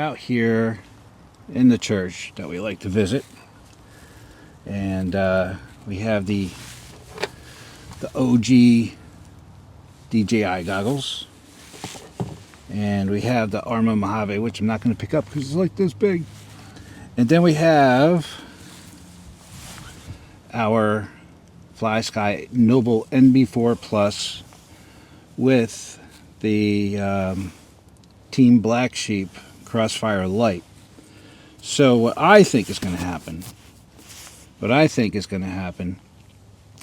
out here in the church that we like to visit, and we have the OG DJI goggles, and we have the Arrma Mojave, which I'm not going to pick up because it's like this big, and then we have our Fly Sky Noble NB4 Plus with the Team Black Sheep Crossfire Light. So what I think is going to happen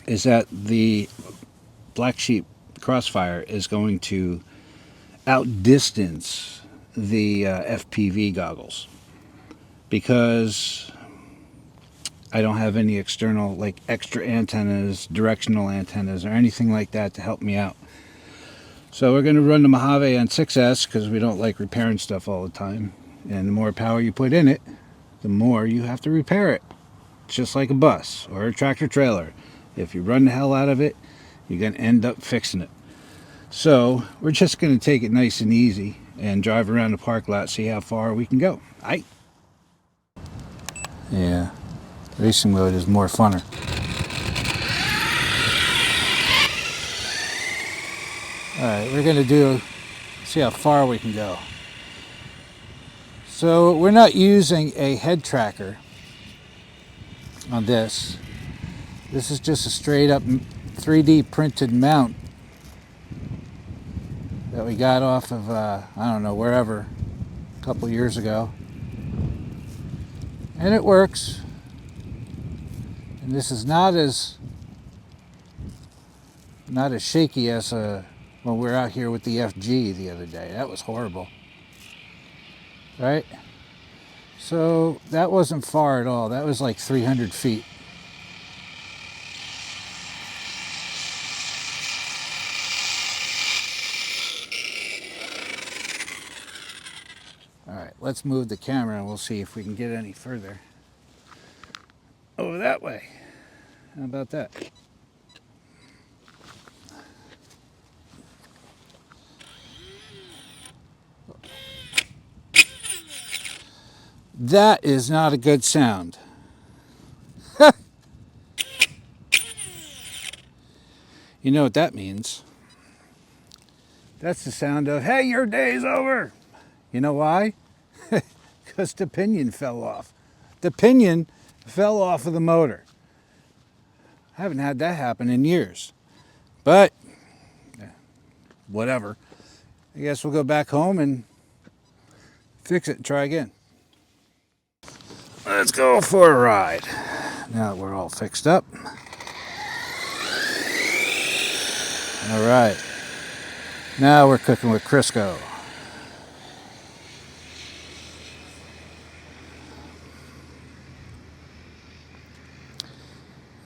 is that the Black Sheep Crossfire is going to outdistance the FPV goggles, because I don't have any external, like, extra antennas, directional antennas, or anything like that to help me out. So we're going to run the Mojave on 6S because we don't like repairing stuff all the time. And the more power you put in it, the more you have to repair it. It's just like a bus or a tractor trailer. If you run the hell out of it, you're going to end up fixing it. So we're just going to take it nice and easy and drive around the park lot, see how far we can go. Yeah, racing mode is more funner. Alright, we're going to see how far we can go. So we're not using a head tracker on this. This is just a straight up 3D printed mount that we got off of, I don't know, wherever, a couple years ago. And it works. And this is not as shaky as when we were out here with the FG the other day. That was horrible. Right? So that wasn't far at all. That was like 300 feet. All right, let's move the camera and we'll see if we can get any further. Over that way. How about that? That is not a good sound. You know what that means? That's the sound of, hey, your day's over. You know why? Because the pinion fell off. The pinion fell off of the motor. I haven't had that happen in years. But, whatever. I guess we'll go back home and fix it and try again. Let's go for a ride. Now that we're all fixed up. All right. Now we're cooking with Crisco.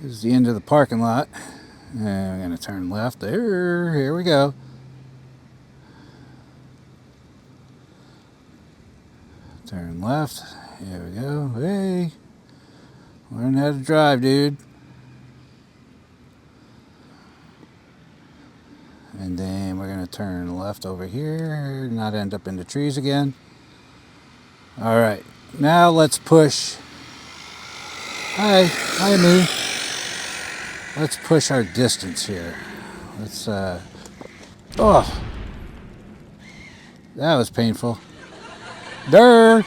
This is the end of the parking lot. And we're going to turn left there. Here we go. Turn left. Here we go. Hey. Learn how to drive, dude. And then we're going to turn left over here. Not end up in the trees again. All right. Now let's push. Hi, me. Let's push our distance here. Let's, oh, that was painful. Durr.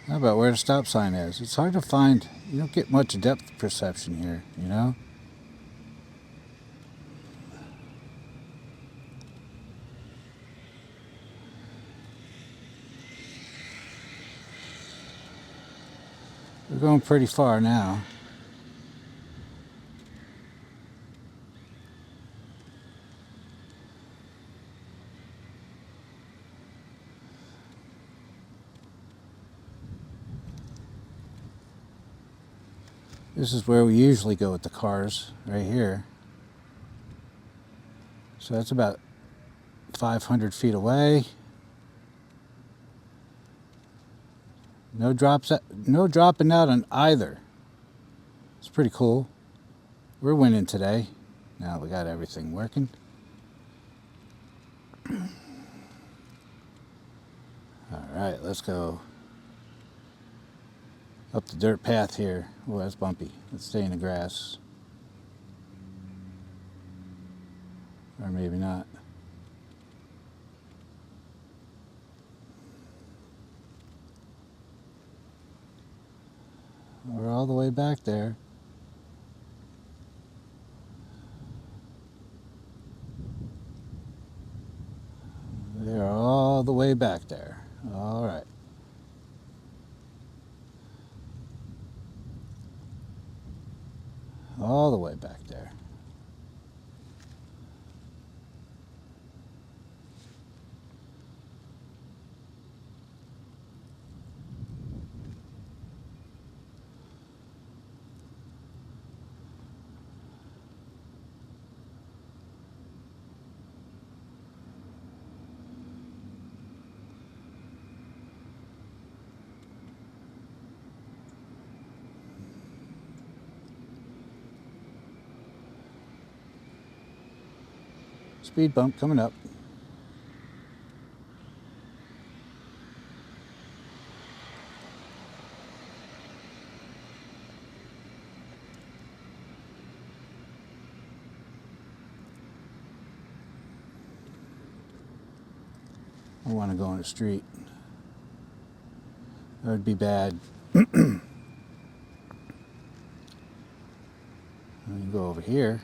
How about where the stop sign is? It's hard to find. You don't get much depth perception here, you know? We're going pretty far now. This is where we usually go with the cars, right here. So that's about 500 feet away. No dropping out on either. It's pretty cool. We're winning today. Now we got everything working. Alright, let's go up the dirt path here. Oh, that's bumpy. Let's stay in the grass. Or maybe not. We're all the way back there. They're all the way back there. All right. All the way back there. Speed bump coming up. I want to go on the street. That would be bad. Let me go over here.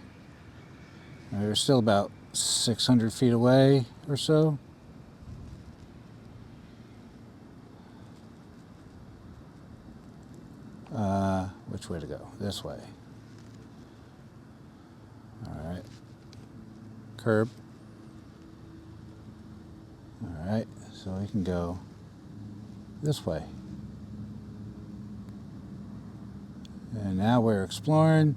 We're still about 600 feet away or so. Which way to go? This way. All right. Curb. All right, so we can go this way. And now we're exploring.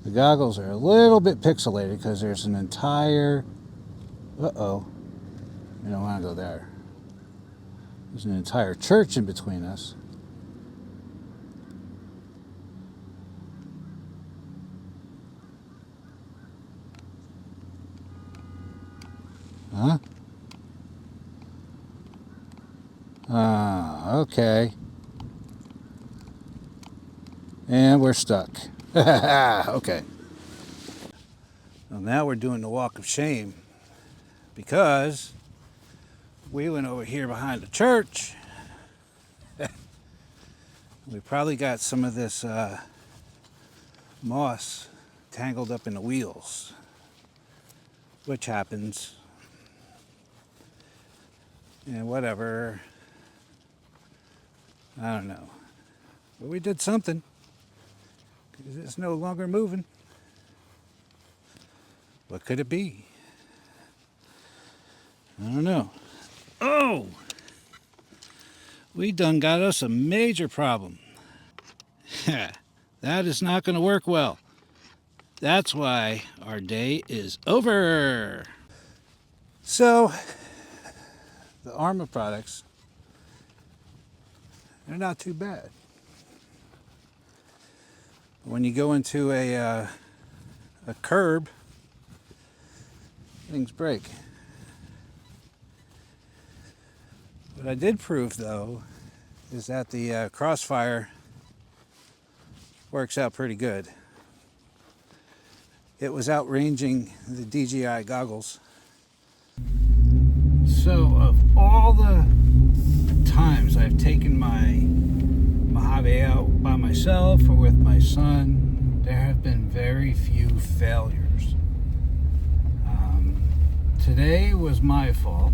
The goggles are a little bit pixelated because there's an entire... Uh-oh. We don't want to go there. There's an entire church in between us. Huh? Okay. And we're stuck. Okay. Well, now we're doing the walk of shame because we went over here behind the church. We probably got some of this moss tangled up in the wheels, which happens. And whatever. I don't know. But we did something. Because it's no longer moving. What could it be? I don't know. Oh! We done got us a major problem. That is not going to work well. That's why our day is over. So, the Arrma products, they're not too bad. When you go into a curb, things break. What I did prove, though, is that the Crossfire works out pretty good. It was outranging the DJI goggles. So, of all the times I've taken my Mojave out by myself or with my son, there have been very few failures. Today was my fault,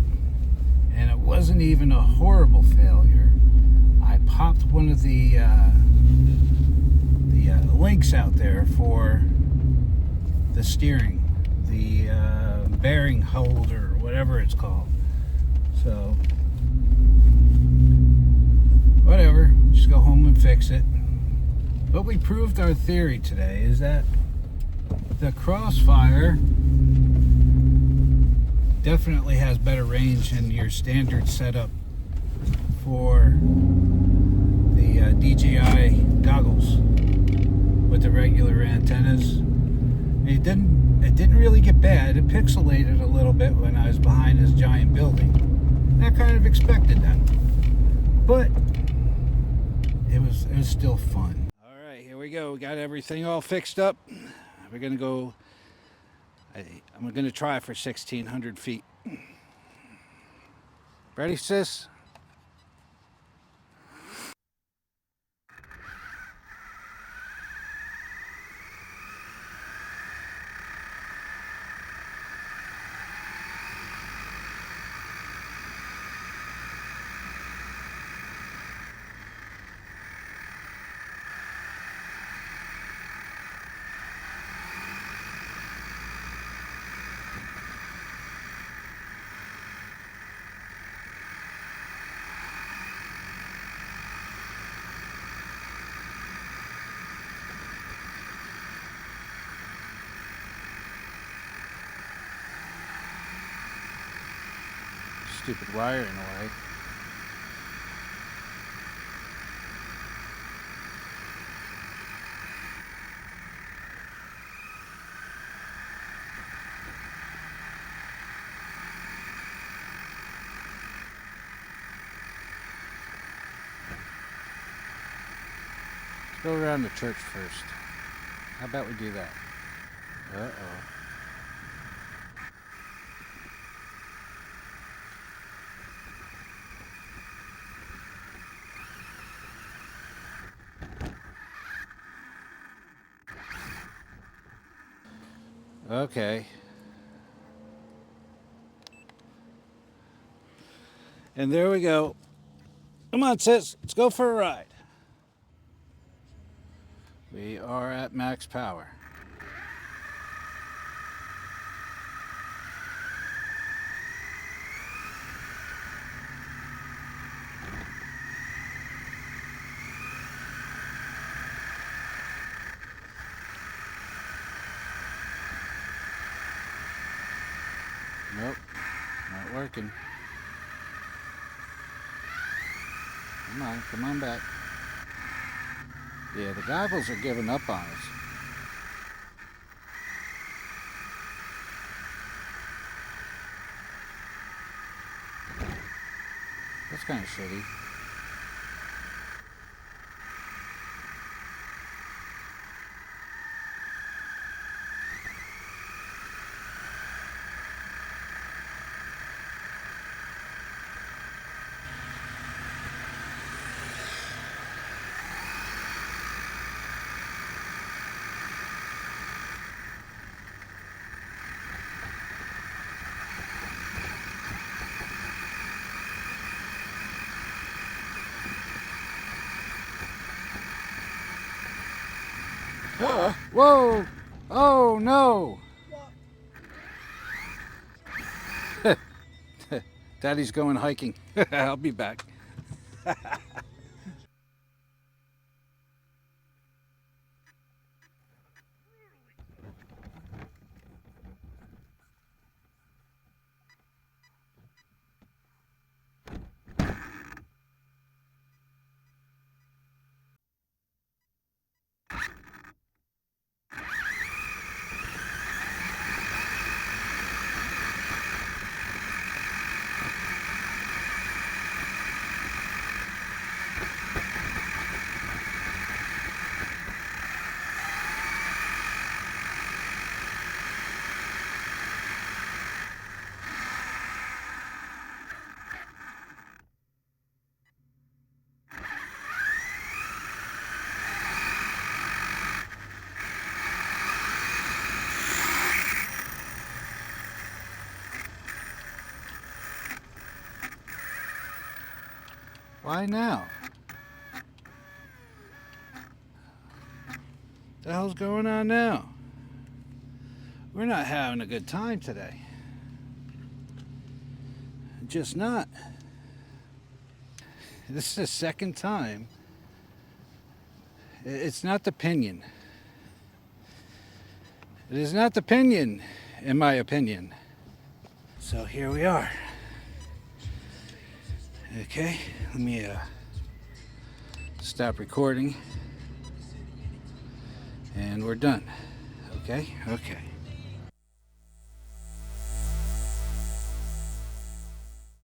and it wasn't even a horrible failure. I popped one of the links out there for the steering, the bearing holder, whatever it's called. So, whatever, just go home and fix it. But we proved our theory today is that the Crossfire definitely has better range than your standard setup for DJI goggles with the regular antennas. It didn't really get bad. It pixelated a little bit when I was behind this giant building. And I kind of expected that, but it was still fun. All right, here we go. We got everything all fixed up. We're gonna go. I'm gonna try for 1,600 feet. Ready, sis? Stupid wire in the way. Let's go around the church first. How about we do that? Uh-oh. Okay. And there we go. Come on, sis. Let's go for a ride. We are at max power. Nope, not working. Come on back. Yeah, the goggles are giving up on us. That's kind of shitty. Whoa! Oh no! Daddy's going hiking. I'll be back. Why now? The hell's going on now? We're not having a good time today. Just not. This is the second time. It's not the pinion. It is not the pinion, in my opinion. So here we are. Okay, let me stop recording, and we're done. Okay? Okay.